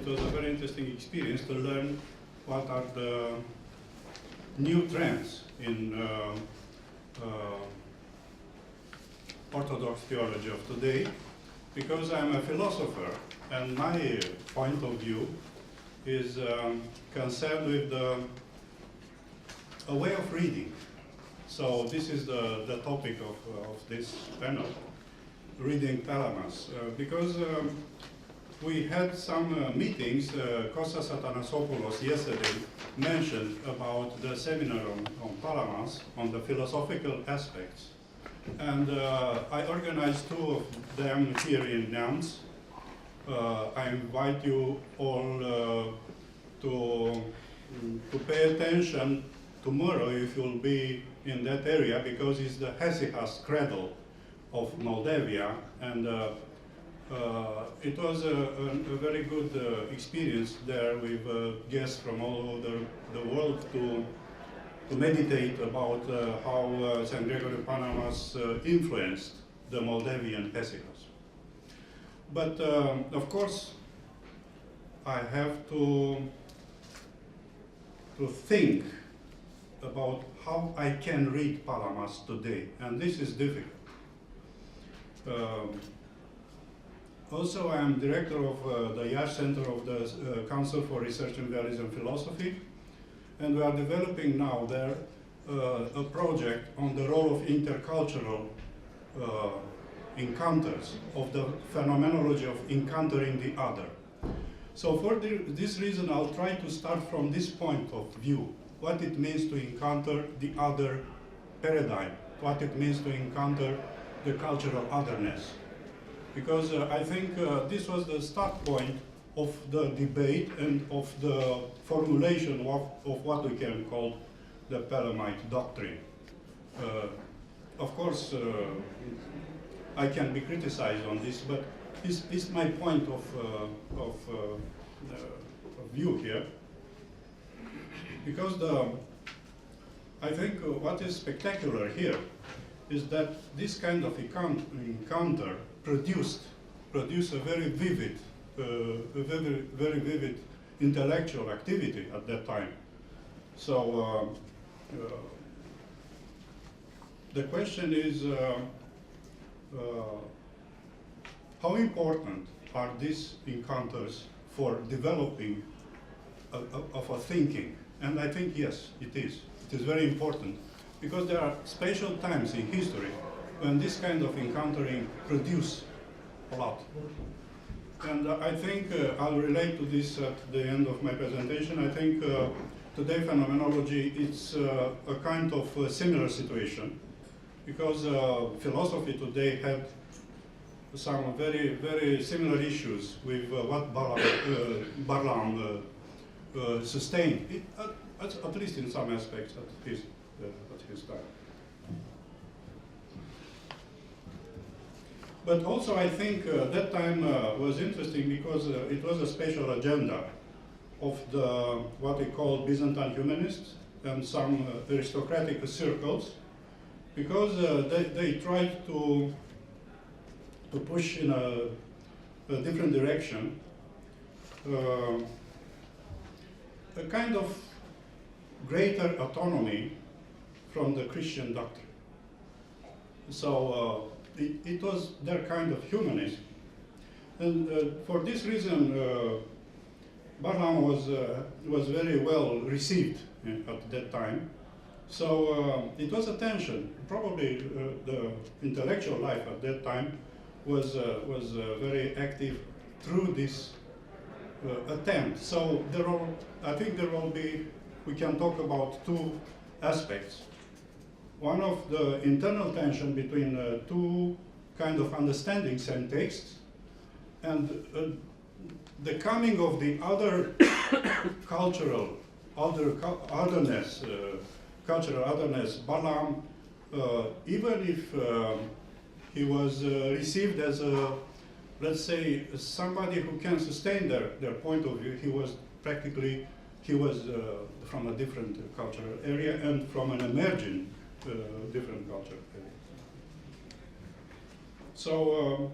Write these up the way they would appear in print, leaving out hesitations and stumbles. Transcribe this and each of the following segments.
it was a very interesting experience to learn what are the new trends in Orthodox theology of today, because I'm a philosopher and my point of view is concerned with a way of reading. So this is the topic of this panel, reading Palamas, because we had some meetings. Kostas Athanasopoulos yesterday mentioned about the seminar on Palamas, on the philosophical aspects. And I organized two of them here in Nantes. I invite you all to pay attention tomorrow if you'll be in that area, because it's the Hesychast cradle of Moldavia, and it was a very good experience there with guests from all over the world to meditate about how St. Gregory Palamas influenced the Moldavian Hesychast. But of course, I have to think about how I can read Palamas today, and this is difficult. Also, I am director of the Iasi Center of the Council for Research in Values and Philosophy, and we are developing now there a project on the role of intercultural encounters, of the phenomenology of encountering the other. So for this reason, I'll try to start from this point of view, what it means to encounter the other paradigm, what it means to encounter the cultural otherness. Because I think this was the start point of the debate and of the formulation of what we can call the Palamite Doctrine. Of course, I can be criticized on this, but it's my point of view here. Because I think what is spectacular here is that this kind of encounter produced a very vivid, very vivid intellectual activity at that time. So the question is, how important are these encounters for developing of a thinking? And I think yes, it is. It is very important, because there are special times in history when this kind of encountering produce a lot. And I think I'll relate to this at the end of my presentation. I think today phenomenology is a kind of similar situation, because philosophy today had some very, very similar issues with what Barlam sustained, at least in some aspects at his time. But also I think that time was interesting because it was a special agenda of the what we call Byzantine humanists and some aristocratic circles, because they tried to push in a different direction, a kind of greater autonomy from the Christian doctrine. So it was their kind of humanism. And for this reason, Barlam was very well received at that time. So it was a tension. Probably the intellectual life at that time was very active through this attempt. So I think there will be, we can talk about two aspects. One of the internal tension between two kind of understanding same texts, and the coming of the other cultural otherness, Barlam, even if he was received as a, let's say, somebody who can sustain their point of view, he was from a different cultural area and from an emerging different cultural area. So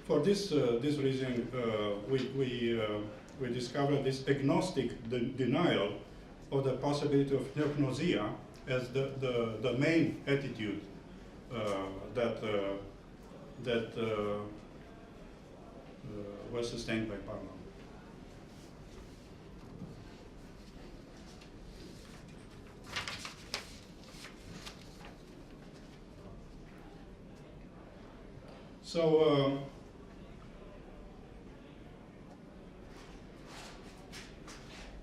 For this reason, we discovered this agnostic denial of the possibility of neognosia as the main attitude that was sustained by Palamas. So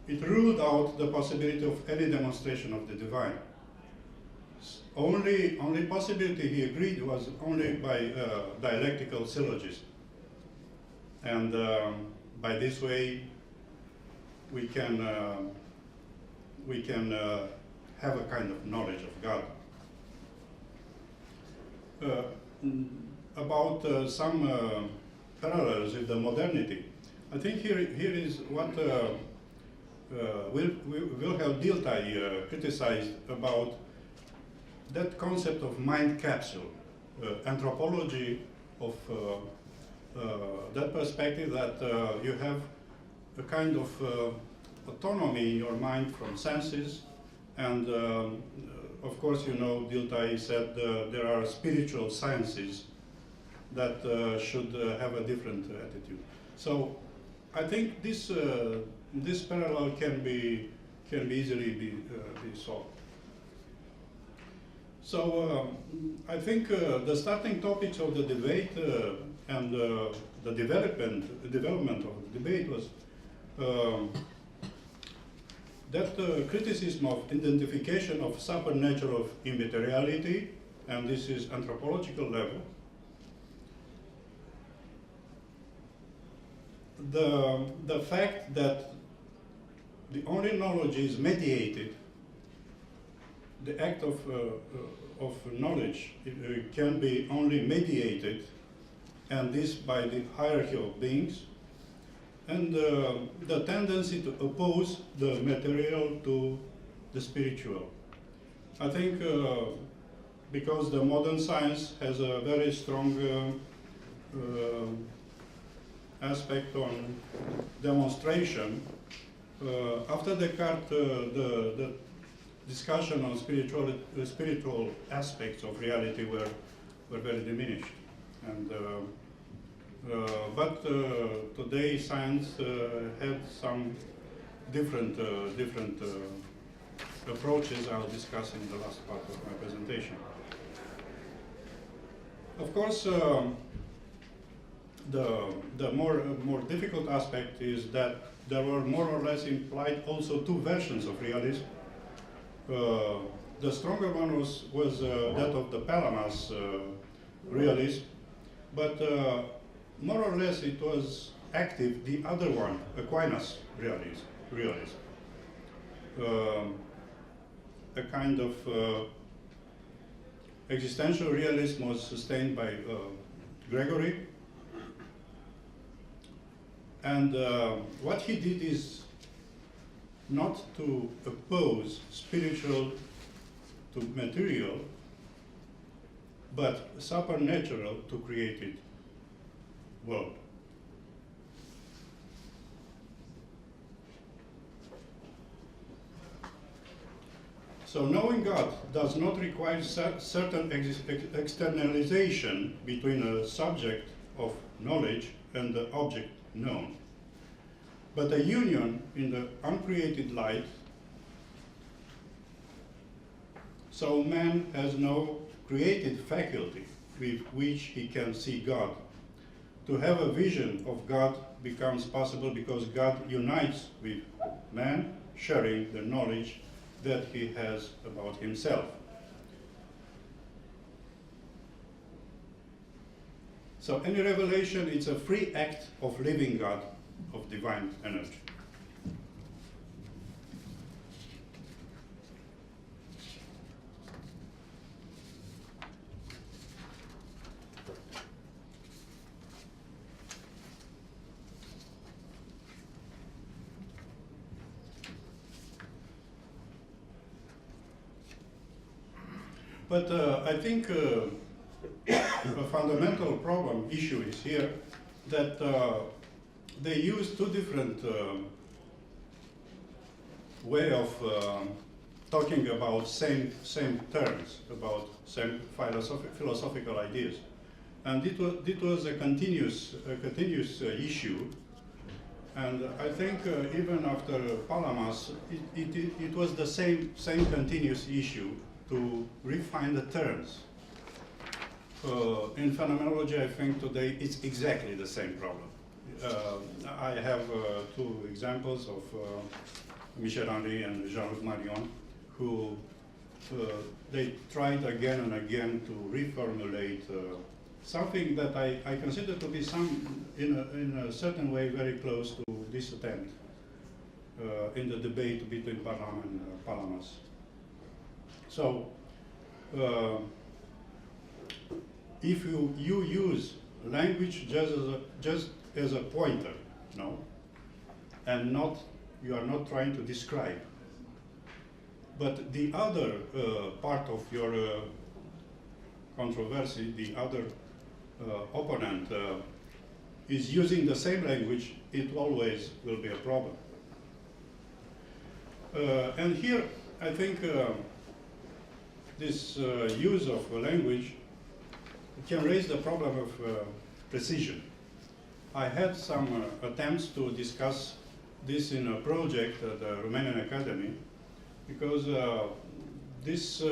it ruled out the possibility of any demonstration of the divine. Only possibility he agreed was only by dialectical syllogism. And by this way, we can have a kind of knowledge of God. About some parallels with the modernity, I think here is what Wilhelm Dilthey criticized about that concept of mind capsule, anthropology of that perspective that you have a kind of autonomy in your mind from senses, and of course, you know, Dilthey said there are spiritual sciences that should have a different attitude. So I think this parallel can be easily be solved. So I think the starting topics of the debate and the development of the debate was that criticism of identification of supernatural immateriality, and this is anthropological level. The fact that the only knowledge is mediated, the act of knowledge can be only mediated, and this by the hierarchy of beings, and the tendency to oppose the material to the spiritual. I think because the modern science has a very strong aspect on demonstration. After Descartes, the discussion on spiritual aspects of reality were very diminished. And but today science had some different approaches I'll discuss in the last part of my presentation. Of course, the more difficult aspect is that there were more or less implied also two versions of realism. The stronger one was that of the Palamas realism, but more or less it was active the other one, Aquinas realism. A kind of existential realism was sustained by Gregory. And what he did is not to oppose spiritual to material, but supernatural to created world. So knowing God does not require certain externalization between a subject of knowledge and the object known, but a union in the uncreated light. So man has no created faculty with which he can see God. To have a vision of God becomes possible because God unites with man, sharing the knowledge that he has about himself. So any revelation, it's a free act of living God, of divine energy. But I think a fundamental issue is here that they use two different way of talking about same terms, about same philosophical ideas. And it was a continuous issue. And I think even after Palamas, it was the same continuous issue to refine the terms. In phenomenology, I think today it's exactly the same problem. I have two examples of Michel Henry and Jean-Luc Marion, who they tried again and again to reformulate something that I consider to be in a certain way very close to this attempt in the debate between Parham and Palamas. So, if you use language just as a pointer, no, and you are not trying to describe, but the other part of your controversy, the other opponent is using the same language, it always will be a problem. And here, I think this use of language can raise the problem of precision. I had some attempts to discuss this in a project at the Romanian Academy, because this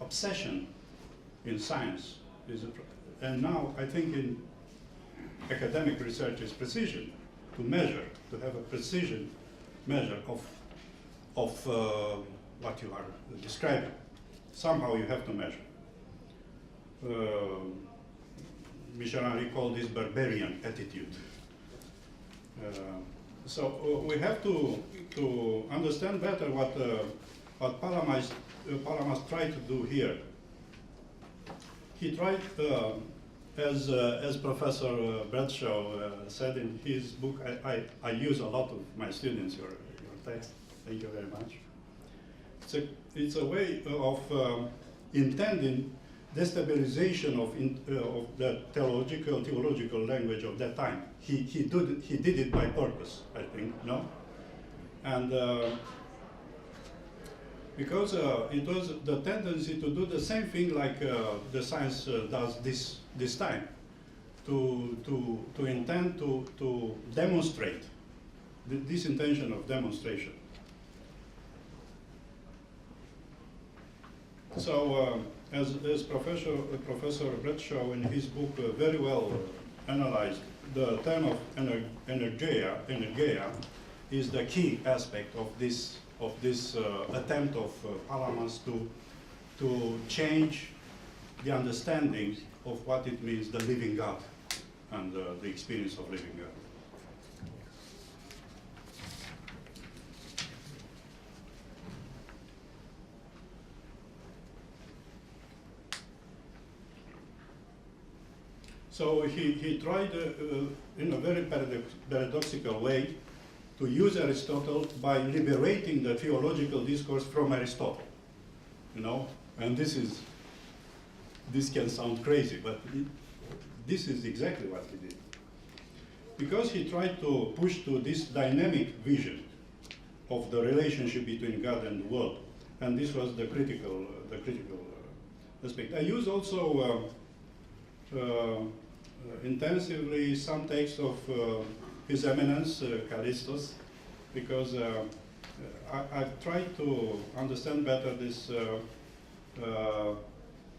obsession in science is and now I think in academic research is precision, to measure, to have a precision measure of what you are describing. Somehow you have to measure. Michel Henry called this barbarian attitude. So we have to understand better what Palamas tried to do here. He tried, as Professor Bradshaw said in his book, I use a lot of my students your text. Thank you very much. It's a way of intending destabilization of the theological language of that time. He did it by purpose, I think, no? And because it was the tendency to do the same thing like the science does this time, to intend to demonstrate, this intention of demonstration. So, as Professor Bradshaw in his book very well analyzed, the term of energeia is the key aspect of this attempt of Palamas to change the understanding of what it means, the living God, and the experience of living God. So he tried, in a very paradoxical way, to use Aristotle by liberating the theological discourse from Aristotle. You know, and this can sound crazy, but this is exactly what he did. Because he tried to push to this dynamic vision of the relationship between God and the world, and this was the critical aspect. I use also intensively some texts of His Eminence Callistus, because I've tried to understand better this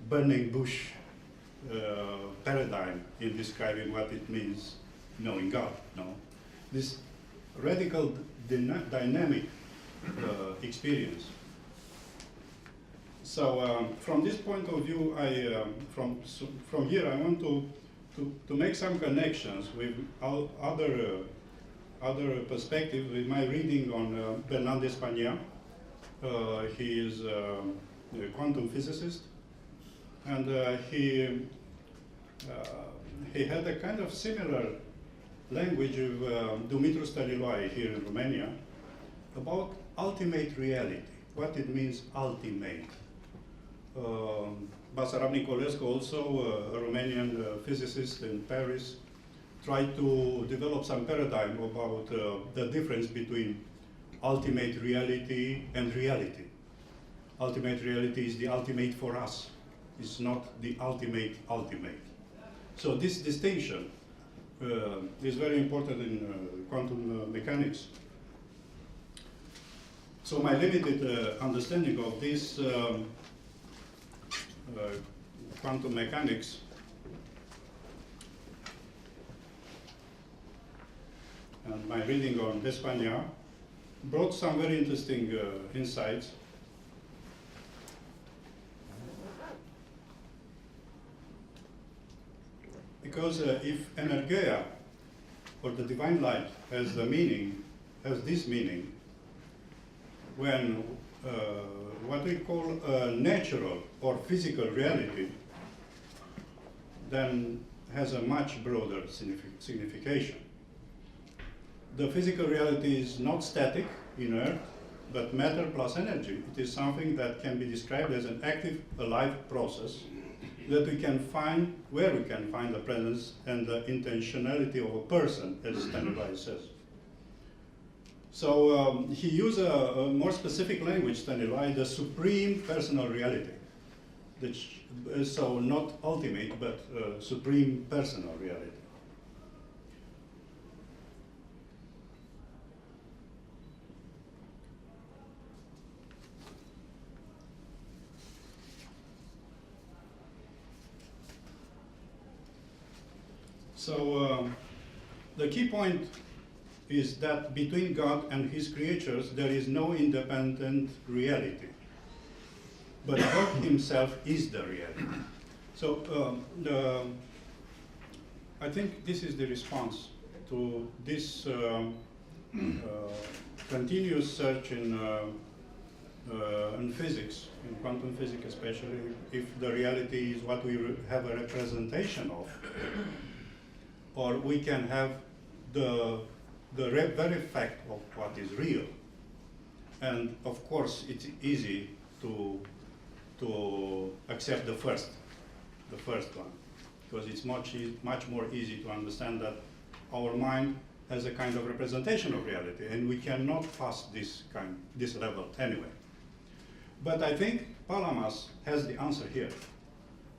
burning bush paradigm in describing what it means knowing God. No, this radical dynamic experience. So from this point of view, from here I want to make some connections with other perspectives with my reading on Bernard d'Espagna. He is a quantum physicist, and he had a kind of similar language of Dumitru Stăniloae here in Romania about ultimate reality, what it means ultimate. Basarab Nicolescu, also a Romanian physicist in Paris, try to develop some paradigm about the difference between ultimate reality and reality. Ultimate reality is the ultimate for us. It's not the ultimate ultimate. So this distinction is very important in quantum mechanics. So my limited understanding of this quantum mechanics and my reading on D'Espagna brought some very interesting insights. Because if energeia, or the divine light, has this meaning, when what we call natural or physical reality then has a much broader signification. The physical reality is not static, inert, but matter plus energy. It is something that can be described as an active, alive process that we can find, where we can find the presence and the intentionality of a person, as Stanley says. So he used a more specific language, Stanley, the supreme personal reality. So not ultimate, but supreme personal reality. So the key point is that between God and his creatures there is no independent reality, but God himself is the reality. So I think this is the response to this continuous search in physics, in quantum physics especially, if the reality is what we have a representation of, or we can have the very fact of what is real. And of course, it's easy to accept the first one, because it's much more easy to understand that our mind has a kind of representation of reality, and we cannot pass this level anyway. But I think Palamas has the answer here,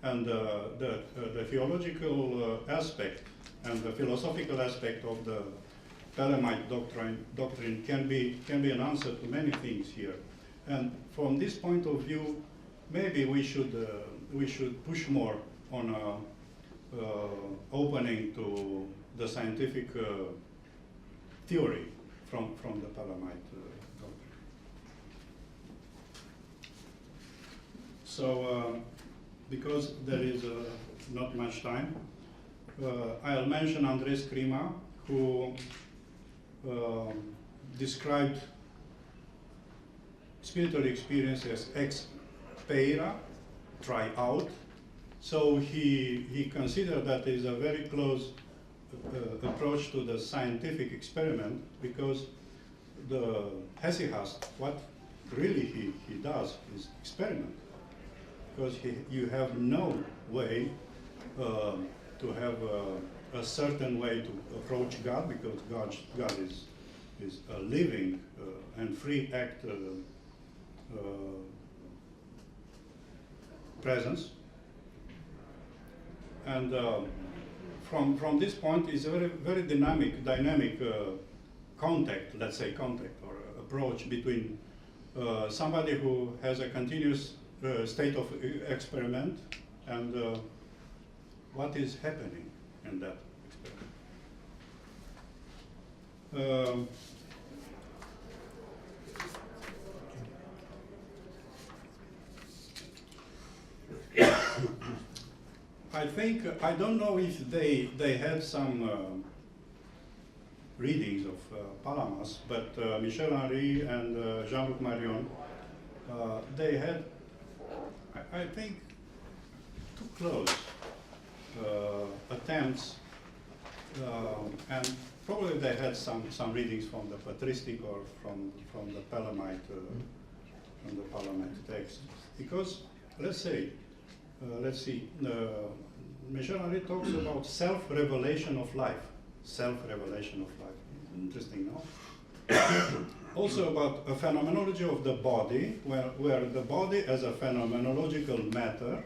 and the theological aspect and the philosophical aspect of the Palamite doctrine can be an answer to many things here. And from this point of view, maybe we should push more on opening to the scientific theory from the Palamite doctrine. So, because there is not much time, I'll mention Andres Crima, who described spiritual experience as ex peira, try out. So he considered that is a very close approach to the scientific experiment, because the hesychast, what really he does is experiment, because you have no way to have a certain way to approach God, because God is a living and free act presence. And from this point is a very dynamic contact, let's say contact or approach between somebody who has a continuous state of experiment and what is happening in that experiment. I don't know if they had some readings of Palamas, but Michel Henry and Jean-Luc Marion, they had, I think, too close attempts, and probably they had some readings from the patristic or from the Palamite text, because let's see. Michel Henry talks about self-revelation of life. self-revelation of life. Interesting, no? Also about a phenomenology of the body, where the body as a phenomenological matter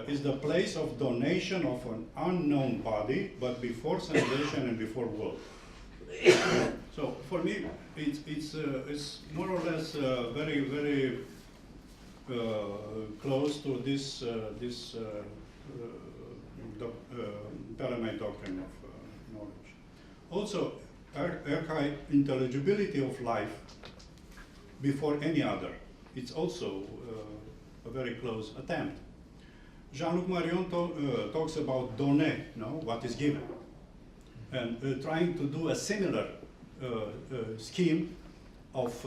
is the place of donation of an unknown body, but before sensation and before will. So for me, it's more or less very, very close to this Palamite Doctrine of knowledge. Also, archaic intelligibility of life before any other. It's also a very close attempt. Jean-Luc Marion talks about donner, no, what is given, and trying to do a similar scheme of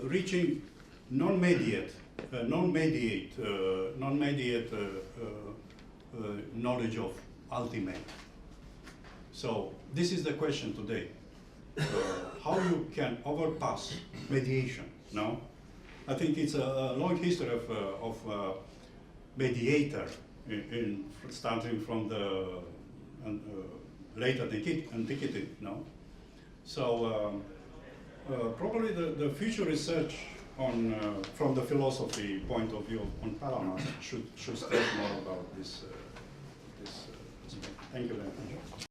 reaching non-mediate knowledge of ultimate. So this is the question today: how you can overpass mediation? No, I think it's a long history of mediator, starting from the late antiquity. No, so probably the future research on from the philosophy point of view on Palamas should state more about this. Thank you very much.